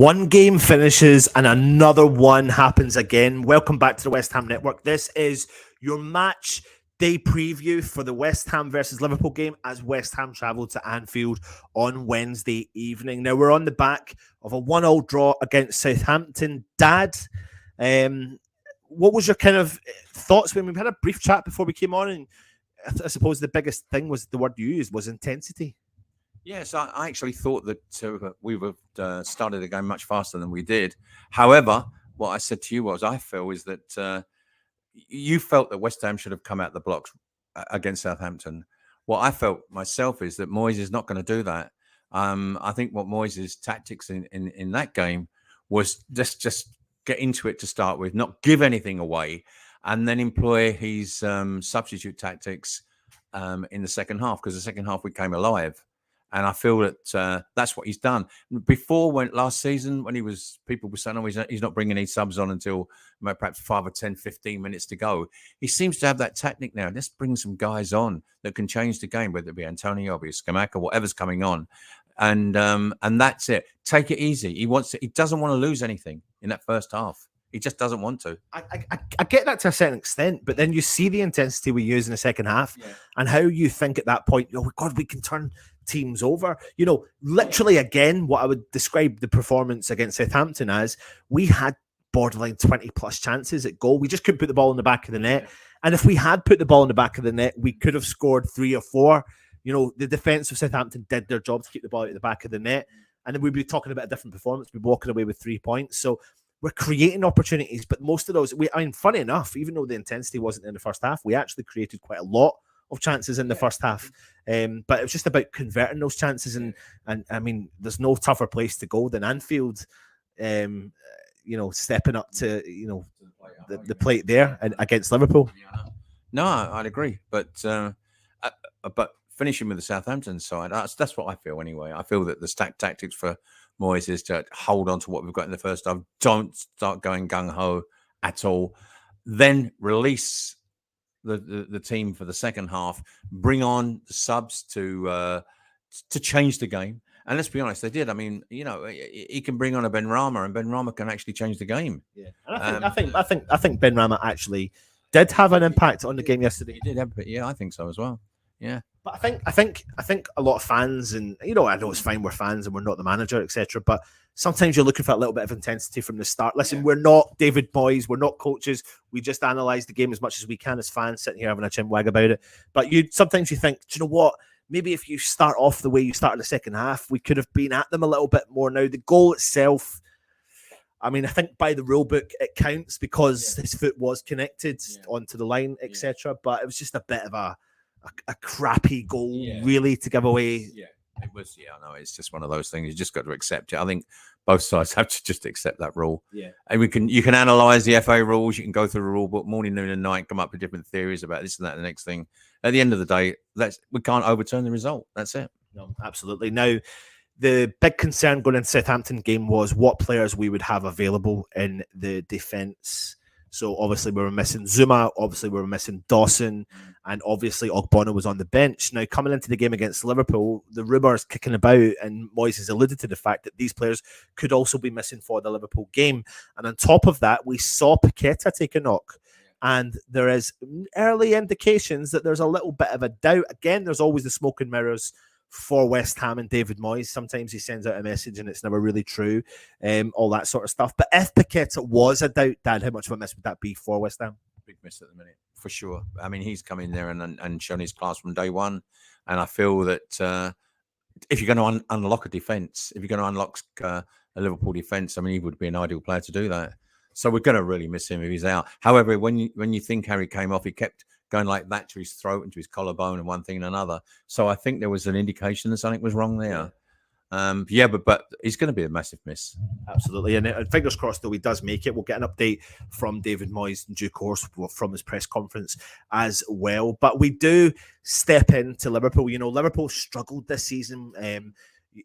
One game finishes and another one happens again. Welcome back to the West Ham Network. This is your match day preview for the West Ham versus Liverpool game as West Ham travel to Anfield on Wednesday evening. Now, we're on the back of a 1-1 draw against Southampton. Dad, what was your kind of thoughts when we had a brief chat before we came on? And I suppose the biggest thing was the word you used was intensity. Yes, I actually thought that we would have started the game much faster than we did. However, what I said to you was, I feel is that you felt that West Ham should have come out the blocks against Southampton. What I felt myself is that Moyes is not going to do that. I think what Moyes' tactics in that game was just get into it to start with, not give anything away, and then employ his substitute tactics in the second half, because the second half we came alive. And I feel that that's what he's done. Before, last season, when people were saying, oh, he's not bringing any subs on until perhaps 5 or 10, 15 minutes to go. He seems to have that tactic now. Let's bring some guys on that can change the game, whether it be Antonio, or Scamacca, whatever's coming on. And that's it. Take it easy. He doesn't want to lose anything in that first half. He just doesn't want to. I get that to a certain extent, but then you see the intensity we use in the second half and how you think at that point, oh, God, we can turn teams over. You know, literally, again, what I would describe the performance against Southampton as, we had borderline 20-plus chances at goal. We just couldn't put the ball in the back of the net. And if we had put the ball in the back of the net, we could have scored 3 or 4. You know, the defence of Southampton did their job to keep the ball at the back of the net. And then we'd be talking about a different performance. We'd be walking away with 3 points. So we're creating opportunities, but most of those, funny enough, even though the intensity wasn't in the first half, we actually created quite a lot of chances in the first half. But it was just about converting those chances. And I mean, there's no tougher place to go than Anfield, stepping up to, the plate there and against Liverpool. No, I'd agree. But finishing with the Southampton side, that's what I feel anyway. I feel that the tactics for Moyes is to hold on to what we've got in the first half. Don't start going gung-ho at all. Then release the team for the second half. Bring on the subs to change the game. And let's be honest, they did. I mean, he can bring on a Benrahma, and Benrahma can actually change the game. Yeah, and I think Benrahma actually did have an impact on the game yesterday. He did have a bit. Yeah, I think so as well. Yeah. But I think a lot of fans, and I know it's fine, we're fans and we're not the manager, etc. But sometimes you're looking for a little bit of intensity from the start. Listen, we're not David Moyes, we're not coaches. We just analyse the game as much as we can as fans, sitting here having a chinwag about it. But sometimes you think, do you know what? Maybe if you start off the way you start in the second half, we could have been at them a little bit more. Now, the goal itself, I mean, I think by the rule book it counts because his foot was connected onto the line, etc. But it was just a bit of a crappy goal, really, to give away. Yeah, it was. Yeah, I know. It's just one of those things. You just got to accept it. I think both sides have to just accept that rule. Yeah, and you can analyze the FA rules. You can go through the rule book morning, noon, and night, come up with different theories about this and that, and the next thing. At the end of the day, we can't overturn the result. That's it. No, absolutely. Now, the big concern going into the Southampton game was what players we would have available in the defence. So obviously we were missing Zuma, obviously we were missing Dawson, and obviously Ogbonna was on the bench. Now, coming into the game against Liverpool, the rumours kicking about, and Moyes has alluded to the fact that these players could also be missing for the Liverpool game. And on top of that, we saw Paqueta take a knock. And there is early indications that there's a little bit of a doubt. Again, there's always the smoke and mirrors for West Ham and David Moyes. Sometimes he sends out a message and it's never really true, all that sort of stuff. But if Paqueta was a doubt, Dad, how much of a miss would that be for West Ham? Big miss at the minute, for sure. I mean, he's come in there and shown his class from day one. And I feel that if you're going to unlock a defence, if you're going to unlock a Liverpool defence, I mean, he would be an ideal player to do that. So we're going to really miss him if he's out. However, when you think Harry came off, he kept going like that to his throat and to his collarbone and one thing and another. So I think there was an indication that something was wrong there. But he's going to be a massive miss. Absolutely. And fingers crossed, though, he does make it. We'll get an update from David Moyes in due course from his press conference as well. But we do step into Liverpool. Liverpool struggled this season.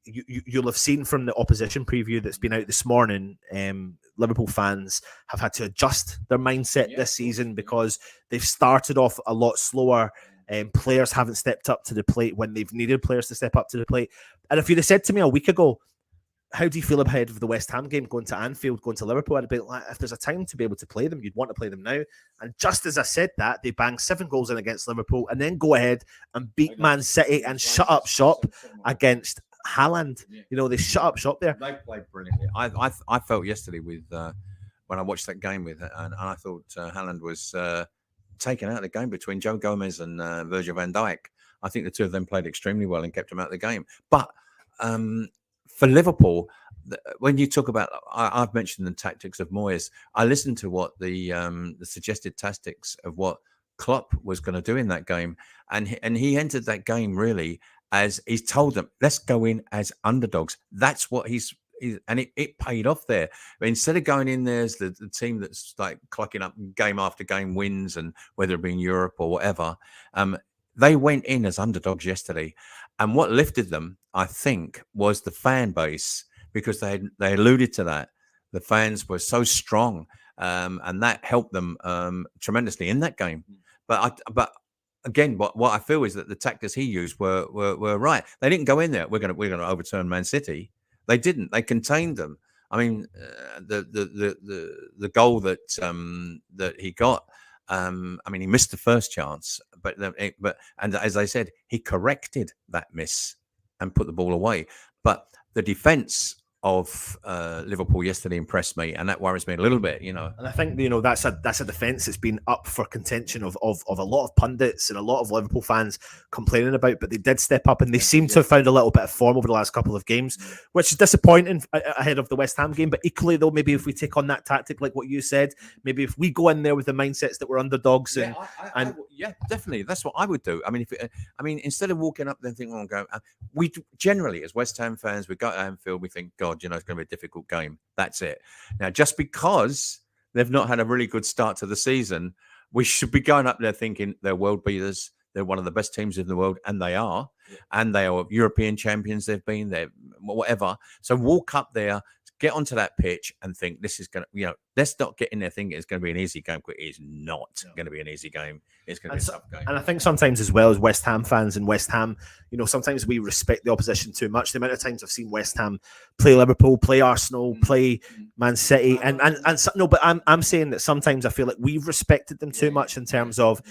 You'll have seen from the opposition preview that's been out this morning, Liverpool fans have had to adjust their mindset this season because they've started off a lot slower. Players haven't stepped up to the plate when they've needed players to step up to the plate. And if you'd have said to me a week ago, how do you feel ahead of the West Ham game, going to Anfield, going to Liverpool? I'd be like, if there's a time to be able to play them, you'd want to play them now. And just as I said that, they bang 7 goals in against Liverpool and then go ahead and beat Man City and shut up shop against Haaland. You know, they shut up shop there. They played brilliantly. I felt yesterday with when I watched that game with, and I thought Haaland was taken out of the game between Joe Gomez and Virgil van Dijk. I think the two of them played extremely well and kept him out of the game. But for Liverpool, when you talk about, I've mentioned the tactics of Moyes. I listened to what the suggested tactics of what Klopp was going to do in that game, and he entered that game really as he's told them, let's go in as underdogs. That's what and it paid off there. But instead of going in there as the team that's like clocking up game after game wins, and whether it be in Europe or whatever, they went in as underdogs yesterday. And what lifted them, I think, was the fan base, because they alluded to that. The fans were so strong, and that helped them tremendously in that game. But again, what I feel is that the tactics he used were right. They didn't go in there, we're going to overturn Man City. They didn't. They contained them. I mean, the goal that he got. I mean, he missed the first chance, but as I said, he corrected that miss and put the ball away. But the defense of Liverpool yesterday impressed me, and that worries me a little bit, you know. And I think, you know, that's a defence that's been up for contention of a lot of pundits and a lot of Liverpool fans complaining about, but they did step up and they seem to have found a little bit of form over the last couple of games, which is disappointing ahead of the West Ham game. But equally, though, maybe if we take on that tactic, like what you said, maybe if we go in there with the mindsets that we're underdogs, yeah, definitely, that's what I would do. I mean, instead of walking up there and thinking, we generally, as West Ham fans, we go to Anfield, we think, God, you know, it's going to be a difficult game. That's it. Now, just because they've not had a really good start to the season, we should be going up there thinking they're world beaters. They're one of the best teams in the world, and they are. And they are European champions. They've been there, whatever. So walk up there, get onto that pitch and think this is going to, you know, let's not get in there thinking it's going to be an easy game, because it is not going to be an easy game. It's going to be a tough game. And I think sometimes as well as West Ham fans and West Ham, you know, sometimes we respect the opposition too much. The amount of times I've seen West Ham play Liverpool, play Arsenal, play Man City, and no, but I'm saying that sometimes I feel like we've respected them too much in terms of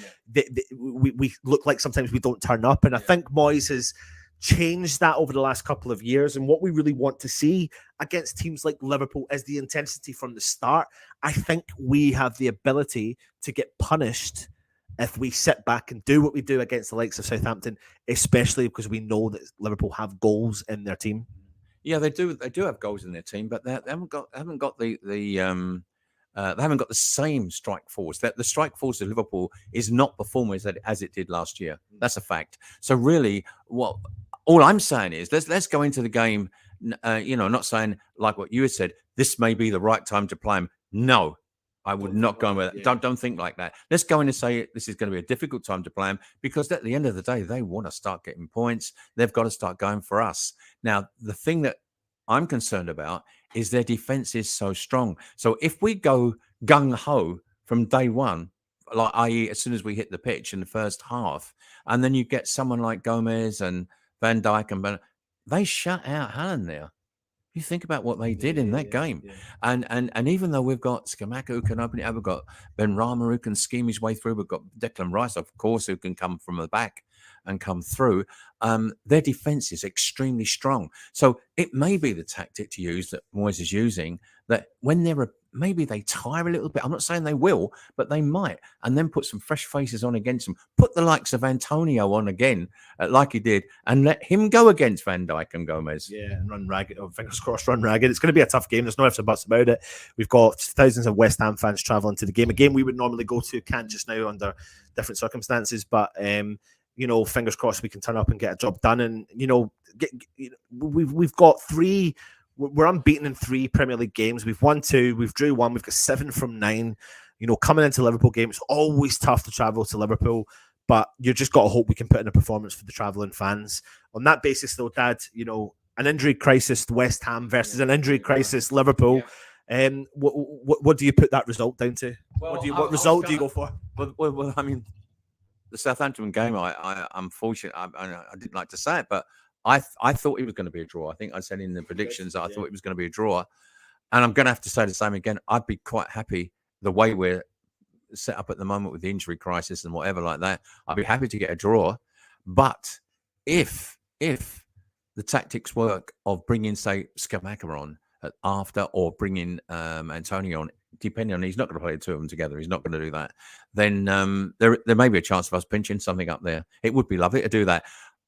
we look like sometimes we don't turn up, and I think Moyes has changed that over the last couple of years. And what we really want to see against teams like Liverpool is the intensity from the start. I think we have the ability to get punished if we sit back and do what we do against the likes of Southampton, especially because we know that Liverpool have goals in their team. Yeah, they do. They do have goals in their team, but they haven't got they haven't got the same strike force. That the strike force of Liverpool is not performing as it did last year. That's a fact. So really, all I'm saying is let's go into the game. You know, not saying like what you had said. This may be the right time to play him. No, I would not go with that. Don't think like that. Let's go in and say this is going to be a difficult time to play them, because at the end of the day, they want to start getting points. They've got to start going for us. Now, the thing that I'm concerned about is their defense is so strong. So if we go gung-ho from day one, like i.e. as soon as we hit the pitch in the first half, and then you get someone like Gomez and Van Dijk and they shut out Haaland there. You think about what they did in that game. And even though we've got Scamacca who can open it up, we've got Ben Rama who can scheme his way through, we've got Declan Rice, of course, who can come from the back and come through. Their defense is extremely strong. So it may be the tactic to use that Moyes is using, that when maybe they tire a little bit. I'm not saying they will, but they might. And then put some fresh faces on against them. Put the likes of Antonio on again, like he did, and let him go against Van Dijk and Gomez. Yeah, and run ragged. Oh, fingers crossed, run ragged. It's going to be a tough game. There's no ifs or buts about it. We've got thousands of West Ham fans travelling to the game. A game we would normally go to, can't just now under different circumstances. But, you know, fingers crossed we can turn up and get a job done. And, you know, we've got three... We're unbeaten in 3 Premier League games. We've won 2, we've drew 1, we've got 7 from 9. You know, coming into Liverpool game, it's always tough to travel to Liverpool, but you just got to hope we can put in a performance for the travelling fans. On that basis, though, Dad, you know, an injury crisis West Ham versus an injury crisis Liverpool. What do you put that result down to? Well, what result do you go for? Well, I mean, the Southampton game, I'm unfortunate. I didn't like to say it, but I thought it was going to be a draw. I think I said in the predictions that I thought it was going to be a draw. And I'm going to have to say the same again. I'd be quite happy the way we're set up at the moment with the injury crisis and whatever like that. I'd be happy to get a draw. But if the tactics work of bringing, say, Scamacca on after, or bringing Antonio on, depending on, he's not going to play the two of them together, he's not going to do that, then there may be a chance of us pinching something up there. It would be lovely to do that.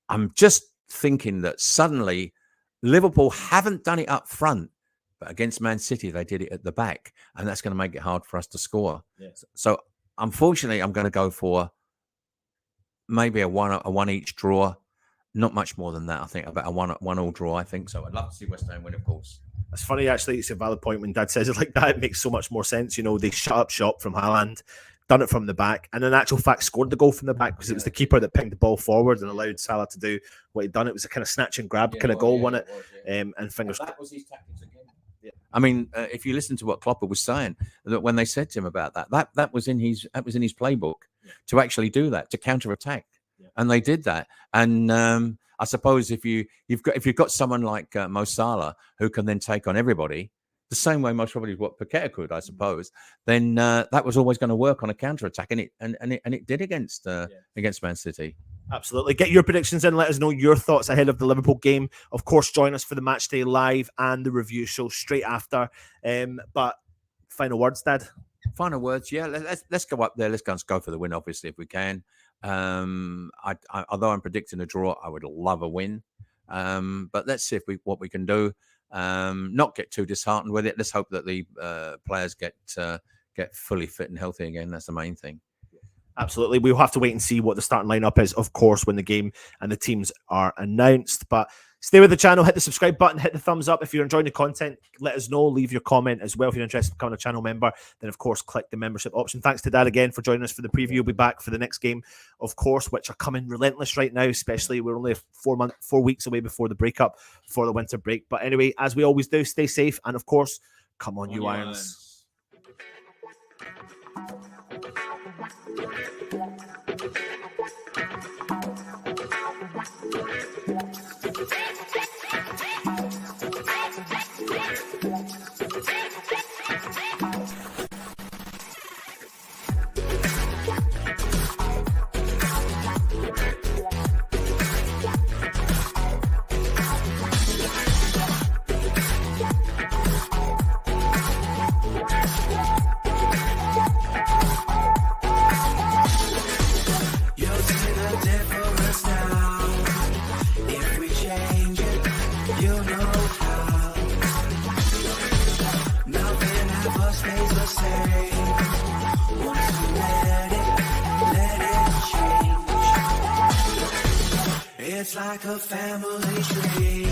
I'm just thinking that suddenly Liverpool haven't done it up front, but against Man City, they did it at the back, and that's going to make it hard for us to score. Yes. So, unfortunately, I'm going to go for maybe a one each draw. Not much more than that, I think. About a one all draw, I think. So, I'd love to see West Ham win, of course. It's funny, actually. It's a valid point when Dad says it like that. It makes so much more sense. You know, they shut up shop from Haaland, done it from the back, and in actual fact scored the goal from the back because it was the keeper that pinged the ball forward and allowed Salah to do what he'd done. It was a kind of snatch and grab kind of goal, wasn't it? And fingers. That was his tactics again. Yeah. I mean, if you listen to what Klopp was saying, that when they said to him about that was in his playbook to actually do that, to counter attack, and they did that. And I suppose if you've got someone like Mo Salah who can then take on everybody, the same way most probably what Paqueta could, I suppose, then that was always going to work on a counter attack, and it did against Man City. Absolutely. Get your predictions in. Let us know your thoughts ahead of the Liverpool game. Of course, join us for the match day live and the review show straight after. But final words, Dad. Final words, yeah. Let's go up there. Let's go for the win, obviously, if we can. Although I'm predicting a draw, I would love a win. But let's see what we can do. Not get too disheartened with it. Let's hope that the players get fully fit and healthy again. That's the main thing. Absolutely. We'll have to wait and see what the starting lineup is, of course, when the game and the teams are announced. But stay with the channel, hit the subscribe button, hit the thumbs up. If you're enjoying the content, let us know. Leave your comment as well. If you're interested in becoming a channel member, then, of course, click the membership option. Thanks to Dad again for joining us for the preview. We'll be back for the next game, of course, which are coming relentless right now, especially we're only 4 weeks away before the breakup for the winter break. But anyway, as we always do, stay safe. And, of course, come on, you Irons. It's like a family tree,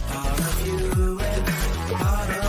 part of you and part of